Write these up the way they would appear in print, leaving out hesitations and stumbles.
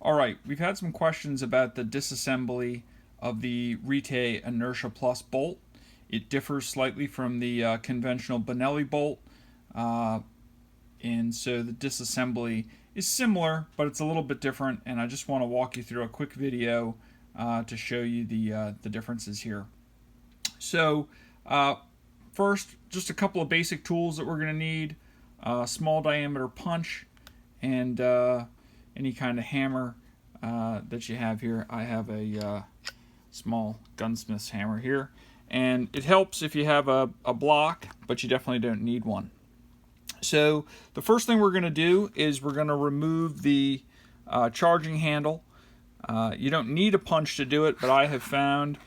Alright, we've had some questions about the disassembly of the RETAY Inertia Plus bolt. It differs slightly from the conventional Benelli bolt, and so the disassembly is similar, but it's a little bit different, and I just want to walk you through a quick video to show you the differences here. So first, just a couple of basic tools that we're going to need: small diameter punch and any kind of hammer that you have here. I have a small gunsmith's hammer here, and it helps if you have a block, but you definitely don't need one. So the first thing we're going to do is we're going to remove the charging handle. You don't need a punch to do it, but I have found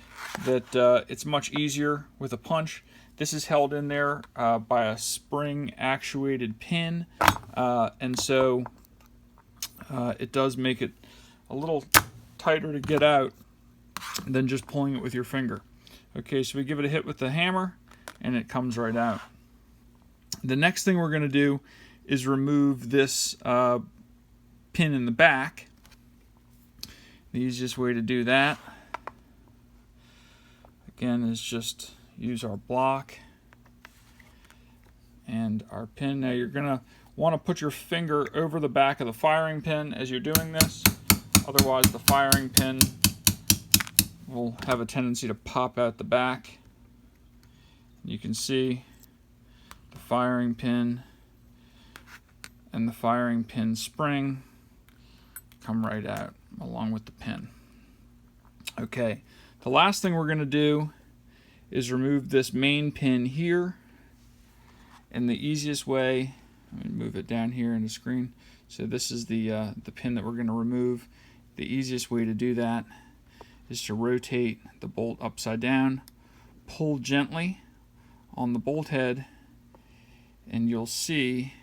that it's much easier with a punch. This is held in there by a spring actuated pin, and so it does make it a little tighter to get out than just pulling it with your finger. Okay, so we give it a hit with the hammer and it comes right out. The next thing we're going to do is remove this pin in the back. The easiest way to do that, again, is just use our block and our pin. Now you're going to want to put your finger over the back of the firing pin as you're doing this. Otherwise the firing pin will have a tendency to pop out the back. You can see the firing pin and the firing pin spring come right out along with the pin. Okay, the last thing we're going to do is remove this main pin here, and the easiest way, let me move it down here in the screen. So this is the pin that we're going to remove. The easiest way to do that is to rotate the bolt upside down, pull gently on the bolt head, and you'll see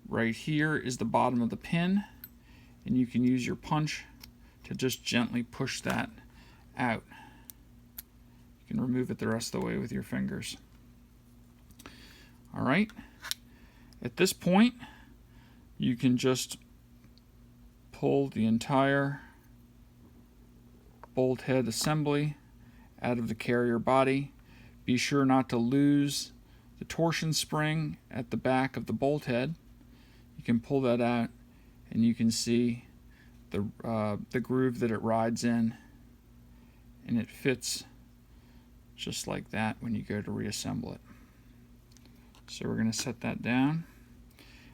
right here is the bottom of the pin, and you can use your punch to just gently push that out. You can remove it the rest of the way with your fingers. Alright, at this point you can just pull the entire bolt head assembly out of the carrier body. Be sure not to lose the torsion spring at the back of the bolt head. You can pull that out and you can see the groove that it rides in, and it fits just like that when you go to reassemble it. So we're going to set that down,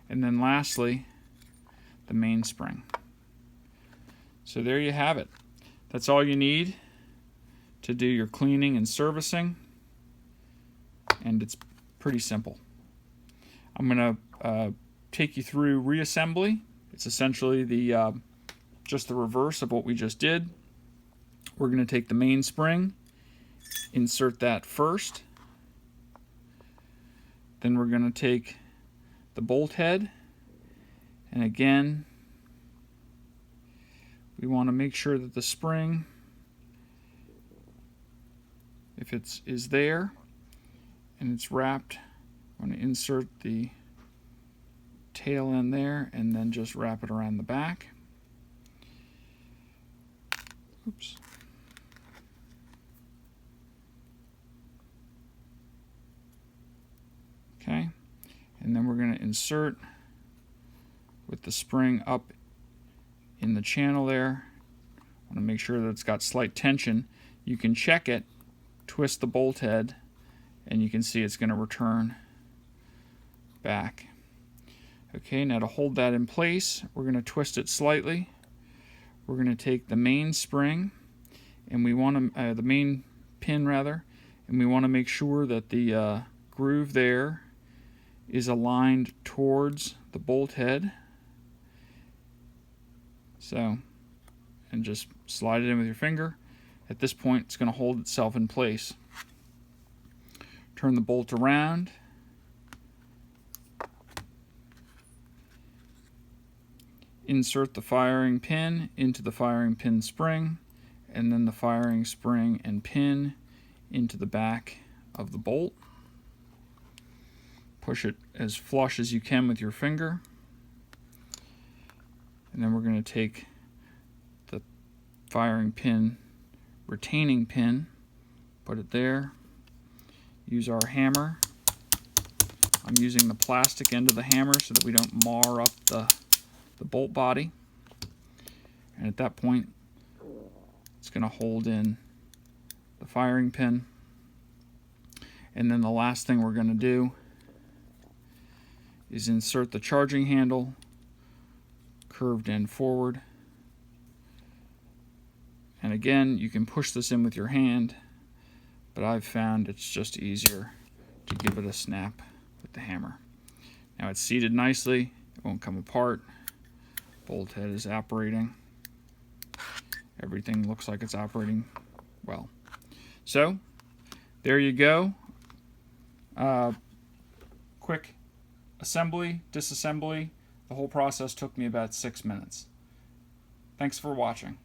and then lastly the mainspring. So there you have it. That's all you need to do your cleaning and servicing, and it's pretty simple. I'm going to take you through reassembly. It's essentially just the reverse of what we just did. We're going to take the mainspring, insert that first. Then we're going to take the bolt head, and again we want to make sure that the spring, if it is there and it's wrapped, I'm going to insert the tail end there and then just wrap it around the back. Oops. Okay, and then we're going to insert with the spring up in the channel there. I want to make sure that it's got slight tension. You can check it, twist the bolt head, and you can see it's going to return back. Okay, now to hold that in place, we're going to twist it slightly. We're going to take the main spring, and we want to the main pin rather, and we want to make sure that the groove there is aligned towards the bolt head. So, and just slide it in with your finger. At this point, it's going to hold itself in place. Turn the bolt around. Insert the firing pin into the firing pin spring, and then the firing spring and pin into the back of the bolt. Push it as flush as you can with your finger. And then we're going to take firing pin, retaining pin, put it there. Use our hammer. I'm using the plastic end of the hammer so that we don't mar up the bolt body. And at that point, it's going to hold in the firing pin. And then the last thing we're going to do is insert the charging handle, curved end forward. And again, you can push this in with your hand, but I've found it's just easier to give it a snap with the hammer. Now it's seated nicely, it won't come apart. Bolt head is operating. Everything looks like it's operating well. So, there you go. Quick assembly, disassembly. The whole process took me about 6 minutes. Thanks for watching.